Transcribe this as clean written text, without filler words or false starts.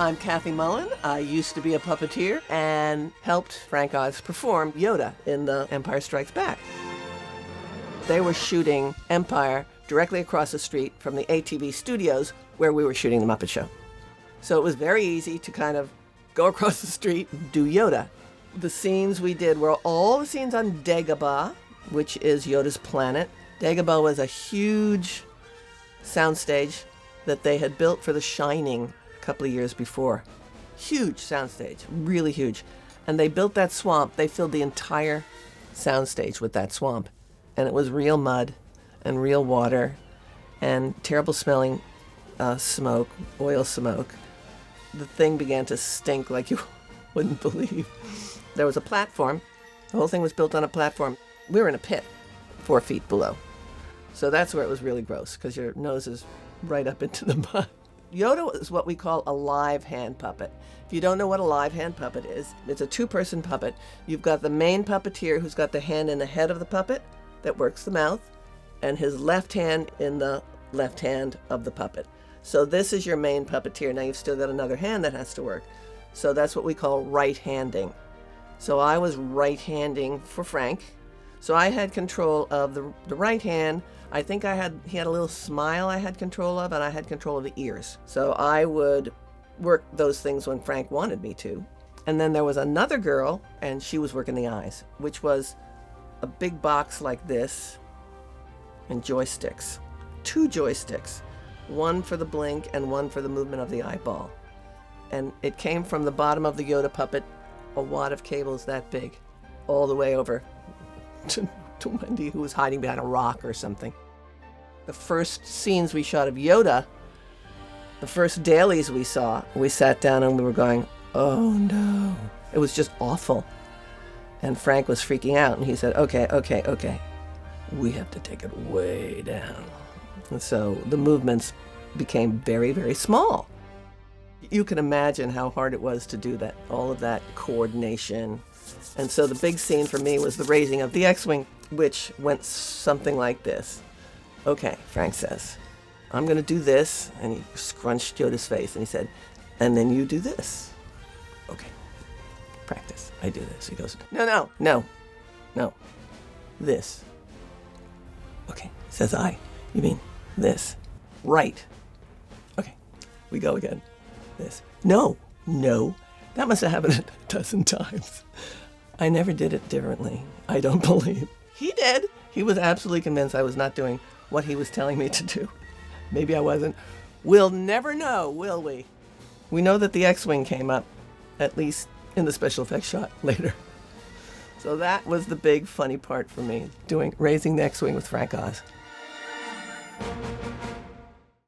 I'm Kathy Mullen. I used to be a puppeteer and helped Frank Oz perform Yoda in The Empire Strikes Back. They were shooting Empire directly across the street from the ATV studios where we were shooting The Muppet Show. So it was very easy to kind of go across the street and do Yoda. The scenes we did were all the scenes on Dagobah, which is Yoda's planet. Dagobah was a huge soundstage that they had built for The Shining a couple of years before. Huge soundstage, really huge. And they built that swamp. They filled the entire soundstage with that swamp. And it was real mud and real water and terrible smelling smoke, oil smoke. The thing began to stink like you wouldn't believe. There was a platform. The whole thing was built on a platform. We were in a pit 4 feet below. So that's where it was really gross, because your nose is right up into the mud. Yoda is what we call a live hand puppet. If you don't know what a live hand puppet is, it's a 2-person puppet. You've got the main puppeteer who's got the hand in the head of the puppet that works the mouth, and his left hand in the left hand of the puppet. So this is your main puppeteer. Now you've still got another hand that has to work. So that's what we call right-handing. So I was right-handing for Frank. So I had control of the right hand. I think he had a little smile I had control of, and I had control of the ears. So I would work those things when Frank wanted me to. And then there was another girl, and she was working the eyes, which was a big box like this and joysticks. 2 joysticks. One for the blink and one for the movement of the eyeball. And it came from the bottom of the Yoda puppet, a wad of cables that big, all the way over to Wendy, who was hiding behind a rock or something. The first scenes we shot of Yoda, the first dailies we saw, we sat down and we were going, oh no. It was just awful. And Frank was freaking out, and he said, okay. We have to take it way down. And so the movements became very, very small. You can imagine how hard it was to do that, all of that coordination. And so the big scene for me was the raising of the X-Wing, which went something like this. Okay, Frank says, I'm going to do this. And he scrunched Yoda's face and he said, and then you do this. Okay, practice. I do this. He goes, no. This. Okay, says I. You mean this. Right. Okay, we go again. This. No. That must have happened a dozen times. I never did it differently. I don't believe. He did. He was absolutely convinced I was not doing what he was telling me to do. Maybe I wasn't. We'll never know, will we? We know that the X-Wing came up, at least in the special effects shot later. So that was the big funny part for me, raising the X-Wing with Frank Oz.